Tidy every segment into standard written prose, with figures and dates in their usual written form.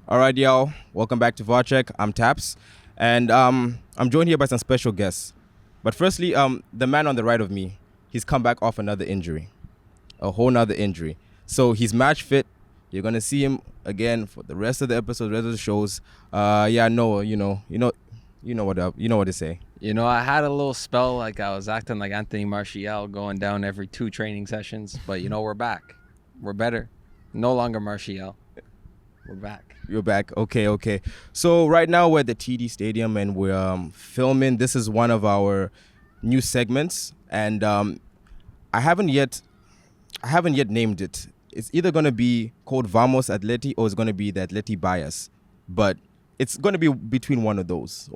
All right, y'all. Welcome back to VARCheck. I'm Taps, and I'm joined here by some special guests. But firstly, the man on the right of me, he's come back off another injury, a whole nother injury. So he's match fit. You're gonna see him again for the rest of the episodes, rest of the shows. Yeah, no, you know what to say. I had a little spell like I was acting like Anthony Martial, going down every 2 training sessions. But we're back. We're better. No longer Martial. We're back. You're back. Okay. So right now we're at the TD Stadium and we're filming. This is one of our new segments, and I haven't yet named it. It's either gonna be called Vamos Atleti or it's gonna be the Atleti bias, but it's gonna be between one of those.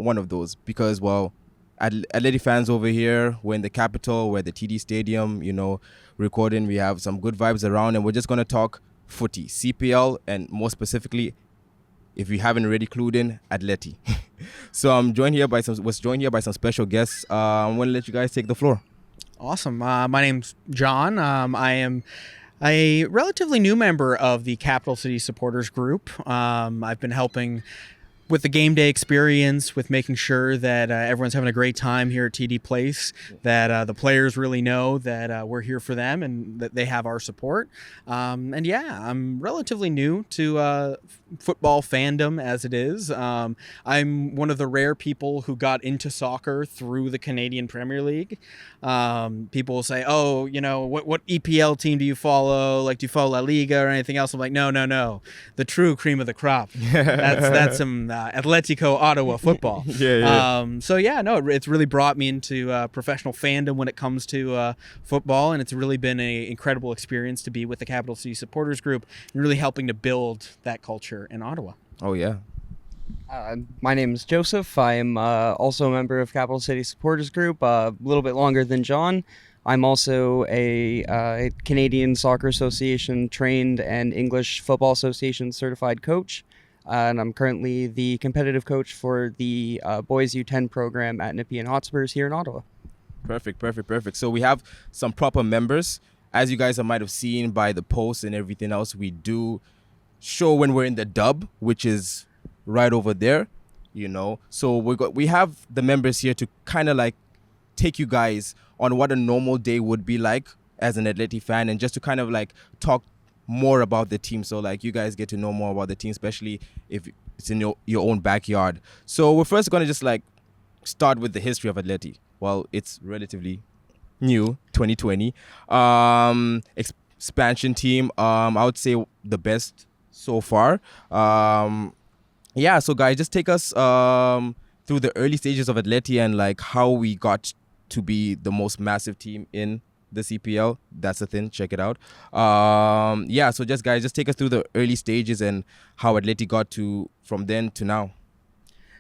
Because Atleti fans over here. We're in the capital. We're at the TD Stadium. Recording. We have some good vibes around, and we're just gonna talk footy, CPL, and more specifically, if you haven't already clued in, Atleti. So I'm joined here by some special guests. I'm gonna let you guys take the floor. Awesome. My name's Jon. I am a relatively new member of the Capital City Supporters Group. I've been helping with the game day experience, with making sure that everyone's having a great time here at TD Place, that the players really know that we're here for them and that they have our support. I'm relatively new to football fandom as it is. I'm one of the rare people who got into soccer through the Canadian Premier League. People will say, "Oh, what EPL team do you follow? Like, do you follow La Liga or anything else?" I'm like, no, the true cream of the crop. That's some Atletico Ottawa football. Yeah. It's really brought me into professional fandom when it comes to football, and it's really been an incredible experience to be with the Capital City Supporters Group and really helping to build that culture in Ottawa. Oh yeah. My name is Joseph. I am also a member of Capital City Supporters Group, a little bit longer than Jon. I'm also a Canadian Soccer Association trained and English Football Association certified coach. And I'm currently the competitive coach for the Boys U10 program at Nepean Hotspurs here in Ottawa. Perfect. So we have some proper members. As you guys might have seen by the posts and everything else, we do show when we're in the dub, which is right over there, So we have the members here to kind of like take you guys on what a normal day would be like as an Atleti fan, and just to kind of like talk more about the team, so like you guys get to know more about the team, especially if it's in your own backyard. So we're first going to just like start with the history of Atleti. Well, it's relatively new, 2020. Expansion team, I would say the best so far. So guys, just take us through the early stages of Atleti and like how we got to be the most massive team in the CPL. That's the thing. Check it out. So just take us through the early stages and how Atleti got to from then to now.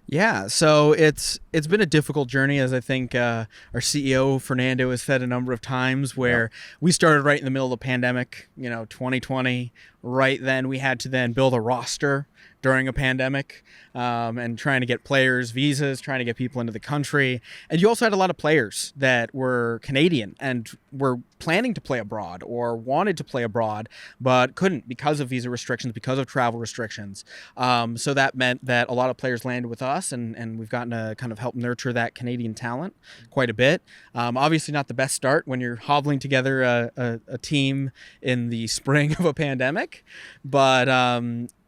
Yeah, so it's been a difficult journey, as I think our CEO Fernando has said a number of times, where we started right in the middle of the pandemic, 2020. Right then, we had to then build a roster during a pandemic, and trying to get players visas, trying to get people into the country. And you also had a lot of players that were Canadian and were planning to play abroad or wanted to play abroad, but couldn't because of visa restrictions, because of travel restrictions. So that meant that a lot of players landed with us, and we've gotten to kind of help nurture that Canadian talent quite a bit. Obviously not the best start when you're hobbling together a team in the spring of a pandemic, but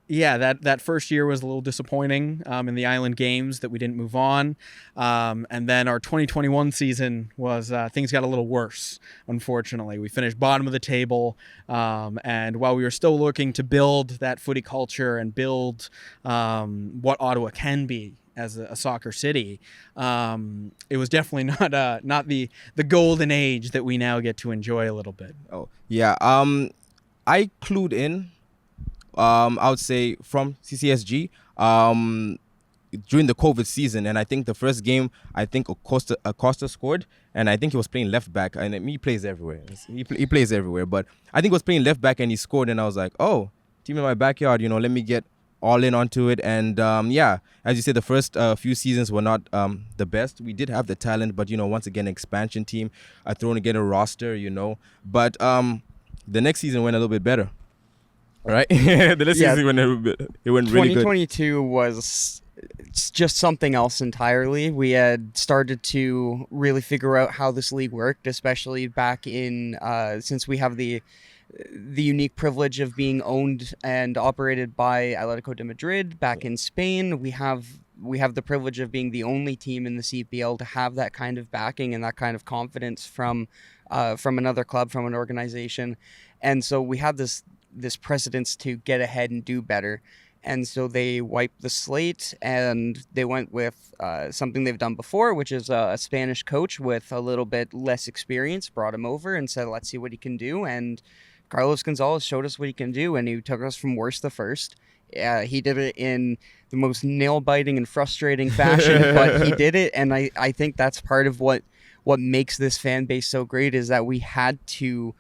that first year was a little disappointing in the Island Games that we didn't move on. And then our 2021 season was, things got a little worse, unfortunately. We finished bottom of the table. And while we were still looking to build that footy culture and build what Ottawa can be as a soccer city, it was definitely not the golden age that we now get to enjoy a little bit. Oh, yeah. I clued in. I would say from CCSG during the COVID season, and I think the first game, I think Acosta scored, and I think he was playing left back, and he plays everywhere. He plays everywhere, but I think he was playing left back and he scored, and I was like, oh, team in my backyard, let me get all in onto it. And as you said, the first few seasons were not the best. We did have the talent, but once again, expansion team, throwing together a roster, but the next season went a little bit better. right? The last Yeah. season it went really good. 2022 was just something else entirely. We had started to really figure out how this league worked, especially back in since we have the unique privilege of being owned and operated by Atletico de Madrid back in Spain. We have the privilege of being the only team in the CPL to have that kind of backing and that kind of confidence from another club, from an organization, and so we had this precedence to get ahead and do better. And so they wiped the slate and they went with something they've done before, which is a Spanish coach with a little bit less experience, brought him over and said, let's see what he can do. And Carlos Gonzalez showed us what he can do, and he took us from worst to first. He did it in the most nail-biting and frustrating fashion, but he did it, and I think that's part of what makes this fan base so great, is that we had to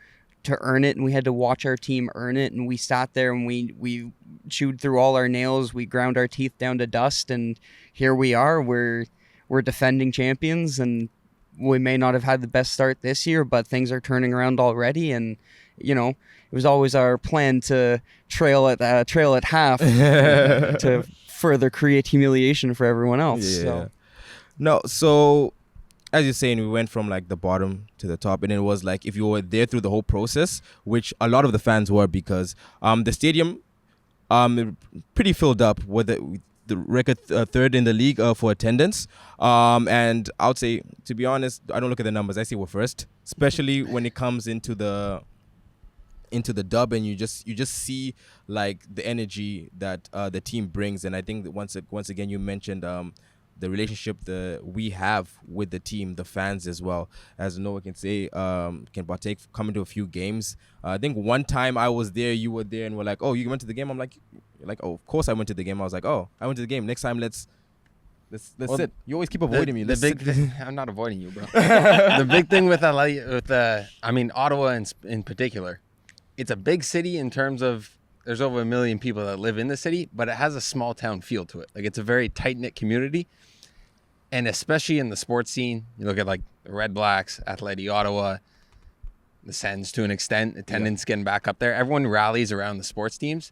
earn it, and we had to watch our team earn it, and we sat there and we chewed through all our nails, we ground our teeth down to dust, and here we are. We're defending champions, and we may not have had the best start this year, but things are turning around already. And it was always our plan to trail at half to further create humiliation for everyone else. Yeah. So. No, so as you're saying, we went from like the bottom to the top, and it was like if you were there through the whole process, which a lot of the fans were, because the stadium pretty filled up with the record third in the league for attendance, and I would say, to be honest, I don't look at the numbers, I say we're first, especially when it comes into the dub, and you just see like the energy that the team brings. And I think that once again you mentioned the relationship we have with the team, the fans as well. As Noah can say, can partake, coming to a few games. I think one time I was there, you were there, and we're like, oh, you went to the game? I'm like, oh, of course I went to the game. I was like, oh, I went to the game. Next time, let's sit. You always keep avoiding me. I'm not avoiding you, bro. The big thing with Ottawa in particular, it's a big city in terms of there's over 1 million people that live in the city, but it has a small town feel to it. Like, it's a very tight-knit community. And especially in the sports scene, you look at like the Red Blacks, Atleti Ottawa, the Sens to an extent, attendance getting back up there. Everyone rallies around the sports teams.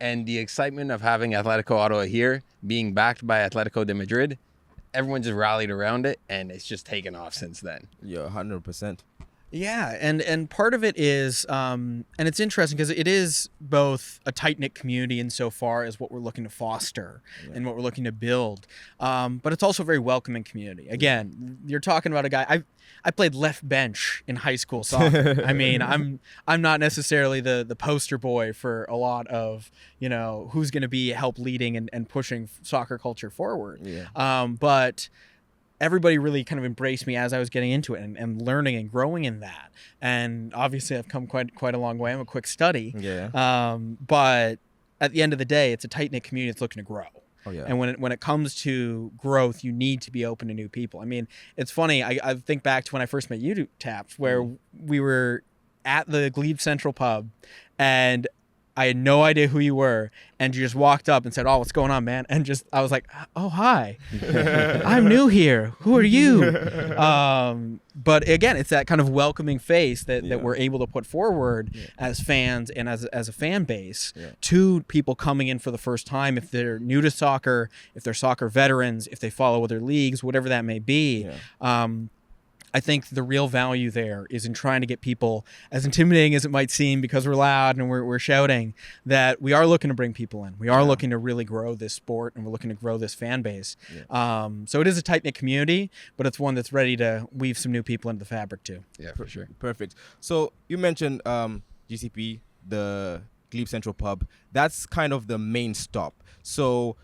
And the excitement of having Atletico Ottawa here, being backed by Atletico de Madrid, everyone just rallied around it, and it's just taken off since then. Yeah, 100%. Yeah, and part of it is, and it's interesting because it is both a tight-knit community insofar as what we're looking to foster and what we're looking to build, but it's also a very welcoming community. Again, you're talking about a guy, I played left bench in high school soccer. I mean, I'm not necessarily the poster boy for a lot of, who's going to be help leading and pushing soccer culture forward. Yeah. But everybody really kind of embraced me as I was getting into it and learning and growing in that. And obviously I've come quite a long way. I'm a quick study. Yeah. But at the end of the day, it's a tight-knit community that's looking to grow. Oh, yeah. And when it comes to growth, you need to be open to new people. I mean, it's funny. I think back to when I first met you, Taps, where we were at the Glebe Central pub, and I had no idea who you were, and you just walked up and said, "Oh, what's going on, man?" And I was like, "Oh, hi, I'm new here. Who are you?" But again, it's that kind of welcoming face that we're able to put forward as fans and as a fan base to people coming in for the first time, if they're new to soccer, if they're soccer veterans, if they follow other leagues, whatever that may be. I think the real value there is in trying to get people, as intimidating as it might seem because we're loud and we're shouting, that we are looking to bring people in. We are looking to really grow this sport, and we're looking to grow this fan base. So it is a tight-knit community, but it's one that's ready to weave some new people into the fabric too. Yeah, for sure. Perfect. So you mentioned GCP, the Glebe Central Pub. That's kind of the main stop. So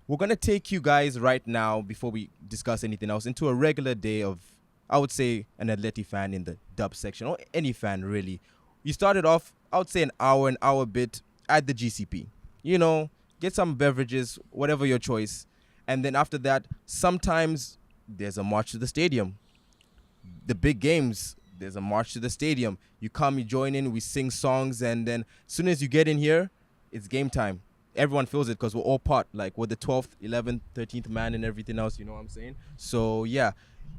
we're going to take you guys right now, before we discuss anything else, into a regular day of, I would say, an Atleti fan in the dub section, or any fan really. You started off, I would say, an hour bit at the GCP. Get some beverages, whatever your choice. And then after that, sometimes there's a march to the stadium. The big games, there's a march to the stadium. You come, you join in, we sing songs, and then as soon as you get in here, it's game time. Everyone feels it because we're all part. Like, we're the 12th, 11th, 13th man and everything else, you know what I'm saying? So, yeah.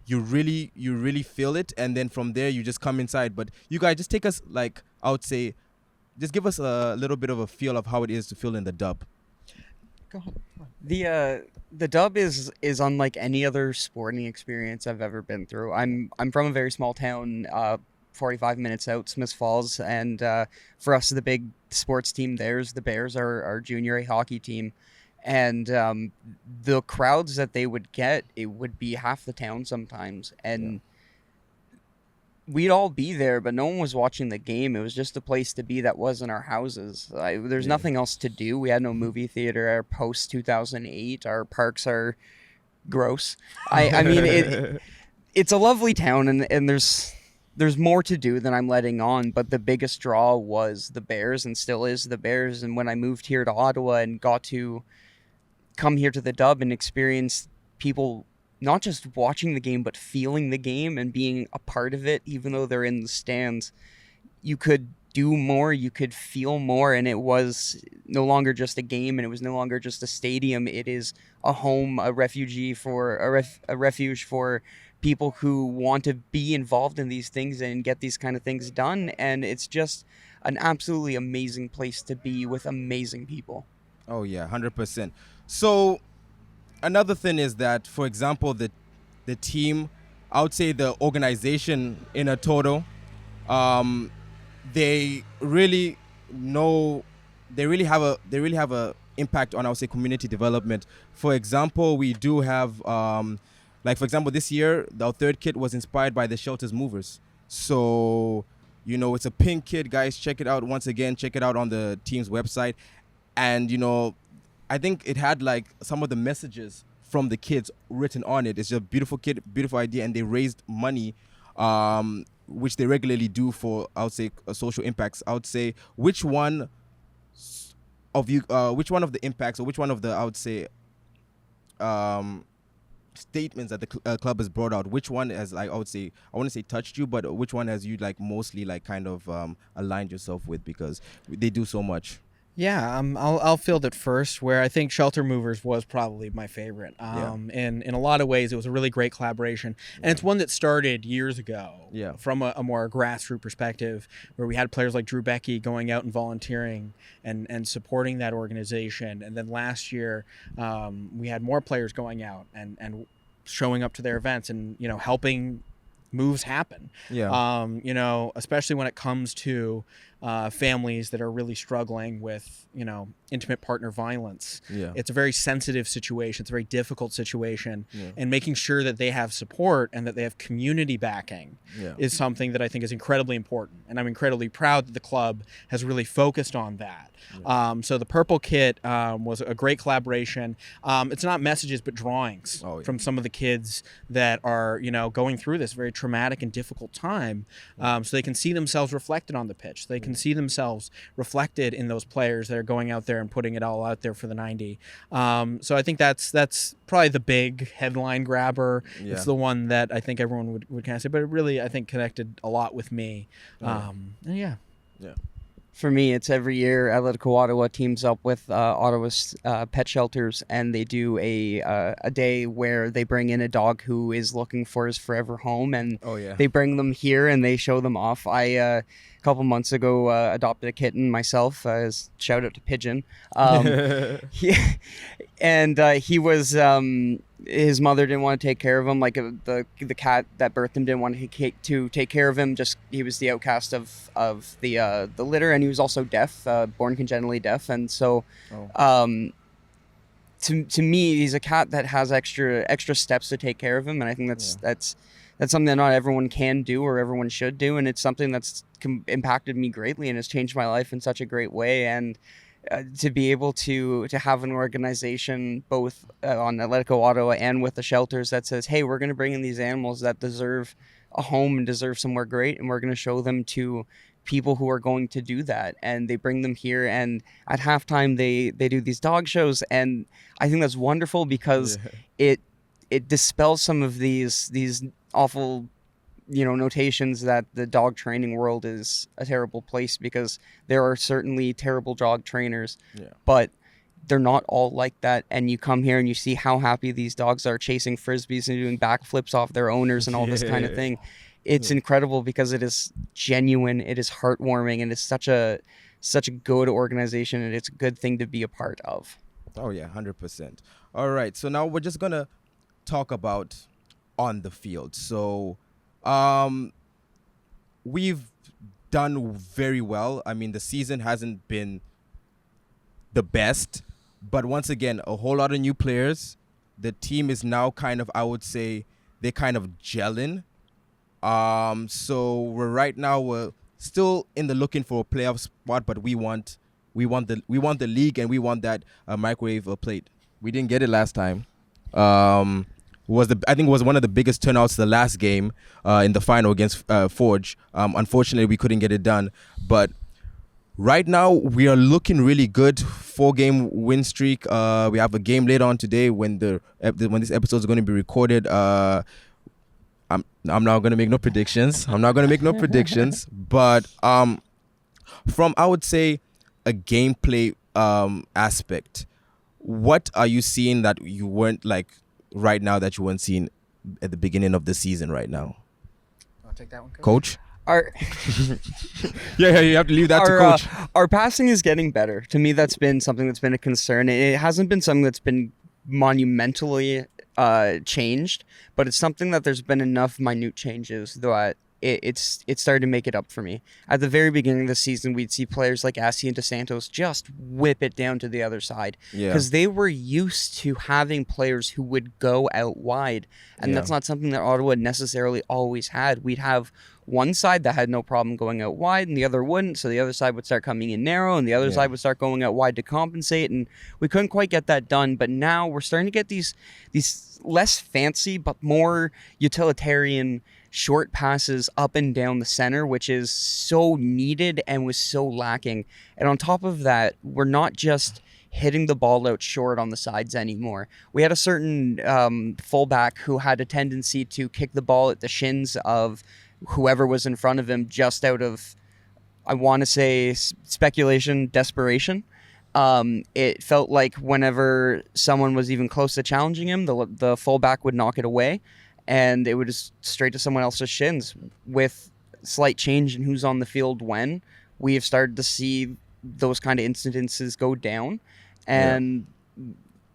You really feel it, and then from there you just come inside. But you guys just take us, like, I would say, just give us a little bit of a feel of how it is to feel in the dub. Go ahead. The dub is unlike any other sporting experience I've ever been through. I'm from a very small town, 45 minutes out, Smiths Falls, and for us, the big sports team there's the Bears, our junior A hockey team, and the crowds that they would get, it would be half the town sometimes, and we'd all be there, but no one was watching the game. It was just a place to be that wasn't our houses. There's nothing else to do. We had no movie theater. Our post 2008. Our parks are gross. I mean, it's a lovely town, and there's more to do than I'm letting on. But the biggest draw was the Bears, and still is the Bears. And when I moved here to Ottawa and got to come here to the dub and experience people not just watching the game, but feeling the game and being a part of it, even though they're in the stands, you could do more, you could feel more, and it was no longer just a game, and it was no longer just a stadium. It is a home, a refuge for people who want to be involved in these things and get these kind of things done, and it's just an absolutely amazing place to be with amazing people. Oh yeah, 100%. So another thing is that, for example, the team, I would say the organization in a total, they really have a impact on, I would say, community development. For example, we do have for example, this year our third kit was inspired by the Shelters Movers. So it's a pink kit, guys. Check it out once again. Check it out on the team's website, and I think it had like some of the messages from the kids written on it. It's a beautiful kid, beautiful idea, and they raised money, which they regularly do for, I would say, social impacts. I would say, which one of the impacts, or which one of the, I would say, statements that the club has brought out, which one has, like, I would say, I wouldn't say touched you, but which one has you like mostly like kind of aligned yourself with, because they do so much? Yeah, I'll field it first, where I think Shelter Movers was probably my favorite. In a lot of ways, it was a really great collaboration. And it's one that started years ago from a more grassroots perspective, where we had players like Drew Becky going out and volunteering and supporting that organization. And then last year, we had more players going out and showing up to their events and, helping moves happen. Especially when it comes to families that are really struggling with intimate partner violence. It's a very sensitive situation. It's a very difficult situation, and making sure that they have support and that they have community backing is something that I think is incredibly important, and I'm incredibly proud that the club has really focused on that. So the Purple Kit was a great collaboration. It's not messages but drawings from some of the kids that are going through this very traumatic and difficult time, so they can see themselves reflected on the pitch. They can see themselves reflected in those players that are going out there and putting it all out there for the 90. So I think that's probably the big headline grabber. It's the one that I think everyone would kind of say, but it really, I think, connected a lot with me. For me, it's every year Atletico Ottawa teams up with Ottawa's pet shelters, and they do a day where they bring in a dog who is looking for his forever home, and they bring them here and they show them off. A couple months ago adopted a kitten myself. Shout out to Pigeon. He was his mother didn't want to take care of him. Like the cat that birthed him didn't want to take care of him. Just he was the outcast of the litter, and he was also deaf, born congenitally deaf, and so. To me, he's a cat that has extra steps to take care of him, and I think that's something that not everyone can do or everyone should do, and it's something that's impacted me greatly and has changed my life in such a great way. And to be able to have an organization both on Atletico Ottawa and with the shelters that says, hey, we're going to bring in these animals that deserve a home and deserve somewhere great, and we're going to show them to people who are going to do that, and they bring them here, and at halftime they do these dog shows, and I think that's wonderful because it dispels some of these awful notations that the dog training world is a terrible place, because there are certainly terrible dog trainers, but they're not all like that. And you come here and you see how happy these dogs are chasing frisbees and doing backflips off their owners and all this kind of thing. it's incredible because it is genuine, it is heartwarming, and it's such a good organization, and it's a good thing to be a part of. Oh yeah, 100%. All right, so now we're just gonna talk about on the field. So, we've done very well. I mean, the season hasn't been the best, but once again, a whole lot of new players. The team is now kind of, I would say, they're kind of gelling. So we're still in the looking for a playoff spot, but we want the league, and we want that microwave plate. We didn't get it last time. I think it was one of the biggest turnouts the last game in the final against Forge. Unfortunately, we couldn't get it done, but right now we are looking really good. 4-game win streak. We have a game later on today when this episode is going to be recorded. I'm not going to make no predictions. But from, I would say, a gameplay aspect, what are you seeing that you weren't right now that you weren't seeing at the beginning of the season right now? I'll take that one, Coach? Our Yeah, you have to leave that to Coach. Our passing is getting better. To me, that's been something that's been a concern. It hasn't been something that's been monumentally changed, but it's something that there's been enough minute changes that it's started to make it up for me. At the very beginning of the season, we'd see players like Assi and DeSantos just whip it down to the other side because they were used to having players who would go out wide, and that's not something that Ottawa necessarily always had. We'd have one side that had no problem going out wide and the other wouldn't, so the other side would start coming in narrow and the other side would start going out wide to compensate, and we couldn't quite get that done. But now we're starting to get these less fancy but more utilitarian short passes up and down the center, which is so needed and was so lacking. And on top of that, we're not just hitting the ball out short on the sides anymore. We had a certain fullback who had a tendency to kick the ball at the shins of whoever was in front of him just out of, I want to say, speculation, desperation. It felt like whenever someone was even close to challenging him, the fullback would knock it away, and it would just straight to someone else's shins. With slight change in who's on the field when, we have started to see those kind of incidences go down, and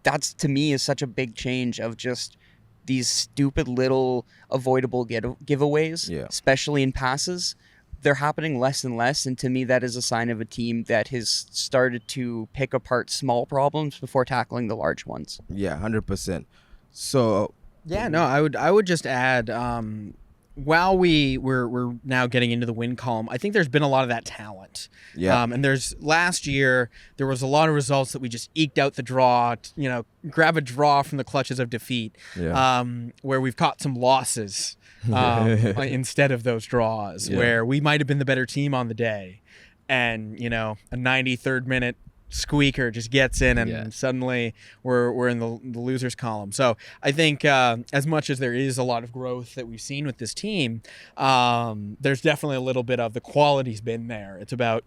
that's, to me, is such a big change of just these stupid little avoidable giveaways, especially in passes. They're happening less and less, and to me that is a sign of a team that has started to pick apart small problems before tackling the large ones. Yeah, 100%. So I would just add, while we're now getting into the win column, I think there's been a lot of that talent. And last year there was a lot of results that we just eked out the draw, grab a draw from the clutches of defeat, where we've caught some losses instead of those draws, where we might have been the better team on the day, and a 93rd minute squeaker just gets in, and suddenly we're in the losers column. So I think as much as there is a lot of growth that we've seen with this team, there's definitely a little bit of the quality's been there. It's about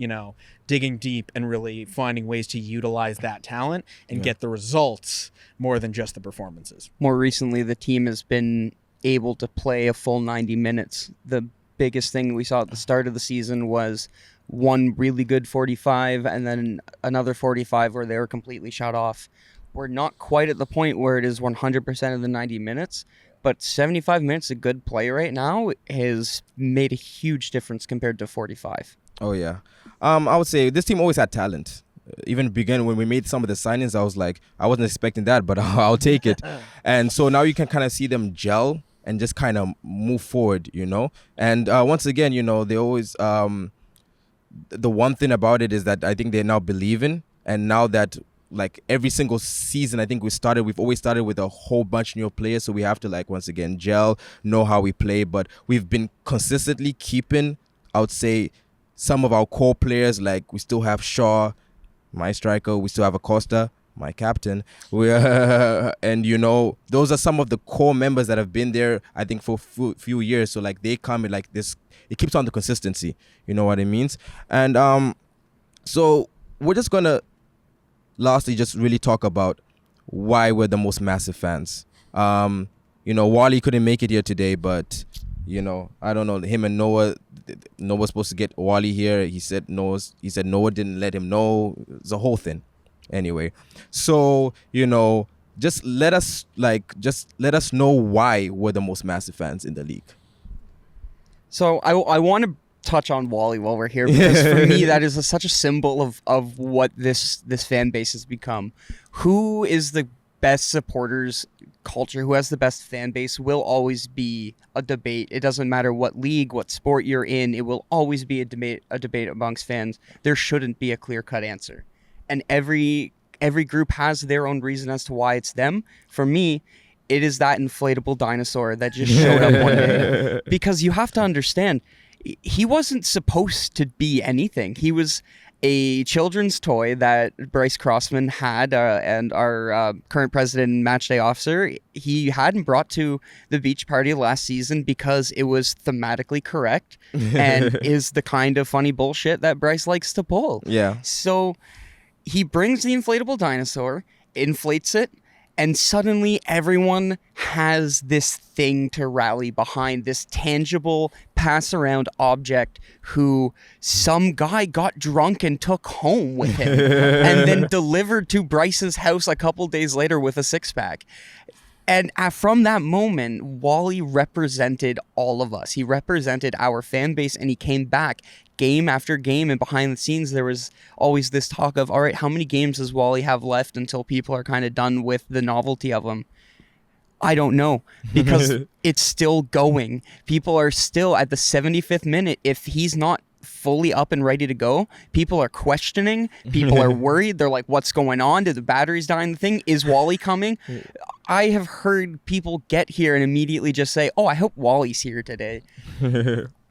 digging deep and really finding ways to utilize that talent and get the results more than just the performances. More recently, the team has been able to play a full 90 minutes. The biggest thing we saw at the start of the season was one really good 45 and then another 45 where they were completely shut off. We're not quite at the point where it is 100% of the 90 minutes, but 75 minutes of good play right now has made a huge difference compared to 45. Oh, yeah. I would say this team always had talent. Even beginning when we made some of the signings, I was like, I wasn't expecting that, but I'll take it. And so now you can kind of see them gel and just kind of move forward, And once again, they always... the one thing about it is that I think they're now believing, and now that every single season I think we've always started with a whole bunch of new players, so we have to once again gel, know how we play, but we've been consistently keeping, I would say, some of our core players. We still have Shaw, my striker, we still have Acosta, my captain, and those are some of the core members that have been there, I think, for a few years. So they come in this, it keeps on the consistency, you know what it means. And so we're just gonna lastly just really talk about why we're the most massive fans. Wally couldn't make it here today, but You know, I don't know. Him and Noah was supposed to get Wally here. He said Noah didn't let him know. It's a whole thing. Anyway, so you know, just let us know why we're the most massive fans in the league. So I want to touch on Wally while we're here, because for me that is such a symbol of what this fan base has become. Who is the best supporters culture, who has the best fan base, will always be a debate. It doesn't matter what league, what sport you're in, it will always be a debate amongst fans. There shouldn't be a clear-cut answer. And every group has their own reason as to why it's them. For me, it is that inflatable dinosaur that just showed up one day. Because you have to understand, he wasn't supposed to be anything. He was a children's toy that Bryce Crossman had, and our current president and matchday officer, he hadn't brought to the beach party last season because it was thematically correct and is the kind of funny bullshit that Bryce likes to pull. Yeah. So he brings the inflatable dinosaur, inflates it, and suddenly everyone has this thing to rally behind, this tangible pass-around object who some guy got drunk and took home with him and then delivered to Bryce's house a couple days later with a six-pack. And from that moment, Wally represented all of us. He represented our fan base, and he came back game after game. And behind the scenes, there was always this talk of, all right, how many games does Wally have left until people are kind of done with the novelty of him? I don't know, because it's still going. People are still at the 75th minute. If he's not fully up and ready to go, people are questioning, people are worried. They're like, what's going on? Did the batteries die in the thing? Is Wally coming? I have heard people get here and immediately just say, oh, I hope Wally's here today.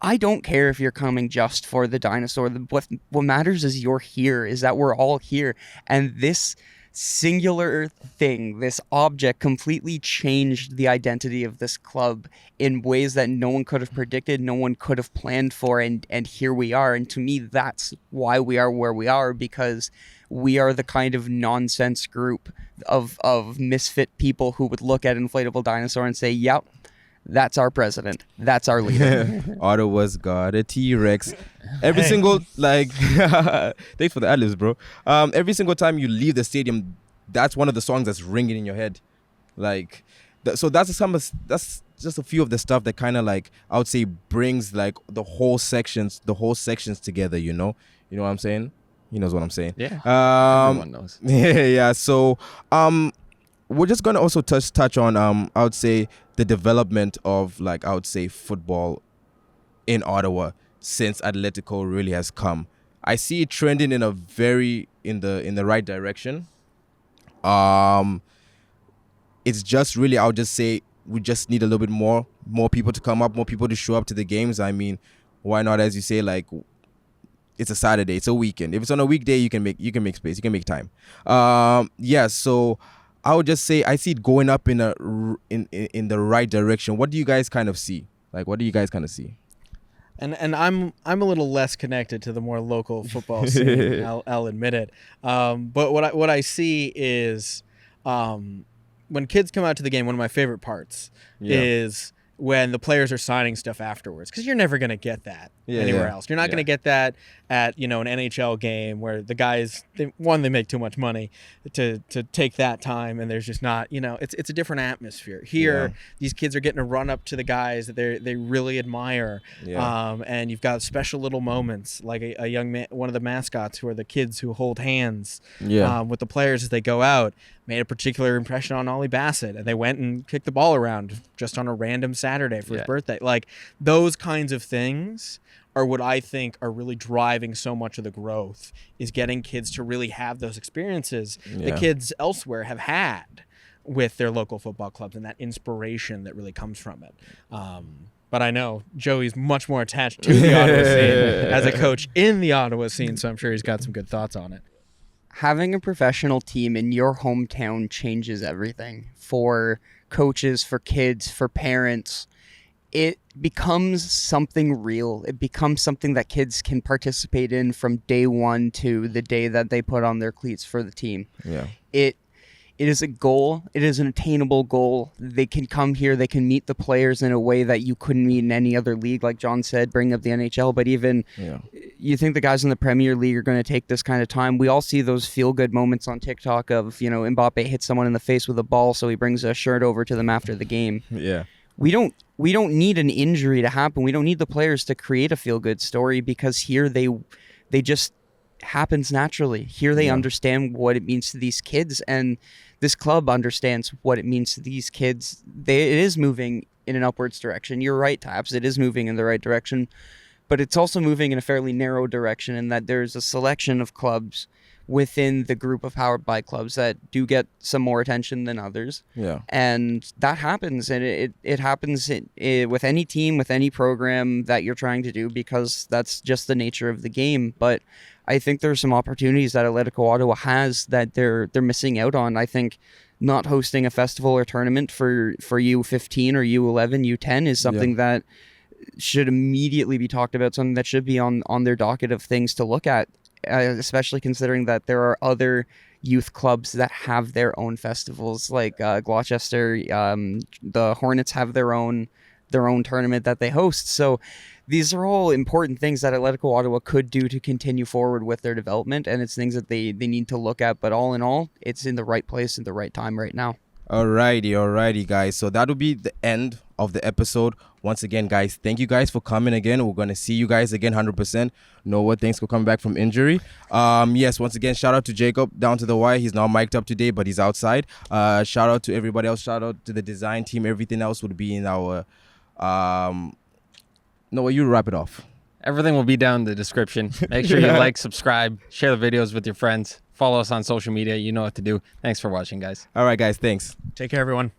I don't care if you're coming just for the dinosaur. What matters is you're here, is that we're all here. And this singular thing, this object, completely changed the identity of this club in ways that no one could have predicted, no one could have planned for, and here we are. And to me, that's why we are where we are, because we are the kind of nonsense group of misfit people who would look at Inflatable Dinosaur and say, yep, that's our president. That's our leader. Ottawa's got a T-Rex. Every single, like, thanks for the ad-libs, bro. Every single time you leave the stadium, that's one of the songs that's ringing in your head. Like, so that's just a few of the stuff that kind of, like, I would say brings, like, the whole sections together, you know? You know what I'm saying? He knows what I'm saying. Yeah. Everyone knows. Yeah. So, we're just gonna also touch on, I would say, the development of, like, I would say, football in Ottawa since Atletico really has come. I see it trending in the right direction. It's just really, I would just say, we just need a little bit more people to come up, more people to show up to the games. I mean, why not, as you say, like, it's a Saturday, it's a weekend. If it's on a weekday, you can make space, you can make time. Yeah, so I would just say I see it going up in the right direction. What do you guys kind of see? Like, what do you guys kind of see? And I'm a little less connected to the more local football scene. I'll admit it. But what I see is when kids come out to the game, one of my favorite parts is when the players are signing stuff afterwards, because you're never going to get that anywhere else. You're not going to get that at, an NHL game where the guys, they make too much money to take that time, and there's just not, it's a different atmosphere. Here, these kids are getting to run up to the guys that they really admire, and you've got special little moments, like a young man, one of the mascots who are the kids who hold hands with the players as they go out, made a particular impression on Ollie Bassett, and they went and kicked the ball around just on a random Saturday for his birthday. Like, those kinds of things are what I think are really driving so much of the growth, is getting kids to really have those experiences that kids elsewhere have had with their local football clubs, and that inspiration that really comes from it. But I know Joey's much more attached to the Ottawa scene as a coach in the Ottawa scene, so I'm sure he's got some good thoughts on it. Having a professional team in your hometown changes everything for coaches, for kids, for parents. It becomes something real. It becomes something that kids can participate in from day one to the day that they put on their cleats for the team. Yeah. It It is a goal. It is an attainable goal. They can come here. They can meet the players in a way that you couldn't meet in any other league. Like John said, bring up the NHL. But even you think the guys in the Premier League are going to take this kind of time. We all see those feel-good moments on TikTok of, Mbappe hits someone in the face with a ball, so he brings a shirt over to them after the game. Yeah. We don't need an injury to happen. We don't need the players to create a feel-good story, because here they just happens naturally. Here they understand what it means to these kids, and this club understands what it means to these kids. It is moving in an upwards direction. You're right, Taps. It is moving in the right direction, but it's also moving in a fairly narrow direction, in that there's a selection of clubs within the group of powered by clubs that do get some more attention than others. Yeah. And that happens, and it happens with any team, with any program that you're trying to do, because that's just the nature of the game. But I think there's some opportunities that Atletico Ottawa has that they're missing out on. I think not hosting a festival or tournament for U15 or U11, U10 is something that should immediately be talked about, something that should be on their docket of things to look at, especially considering that there are other youth clubs that have their own festivals, like Gloucester. The Hornets have their own tournament that they host. So these are all important things that Atletico Ottawa could do to continue forward with their development, and it's things that they need to look at. But all in all, it's in the right place at the right time right now. Alrighty, guys. So that'll be the end of the episode. Once again, guys, thank you guys for coming again. We're going to see you guys again 100%. Noah, thanks for coming back from injury. Yes, once again, shout out to Jacob down to the wire. He's not mic'd up today, but he's outside. Shout out to everybody else. Shout out to the design team. Everything else would be in our... Noah, you wrap it off. Everything will be down in the description. Make sure you like, subscribe, share the videos with your friends. Follow us on social media. You know what to do. Thanks for watching, guys. All right, guys, thanks. Take care, everyone.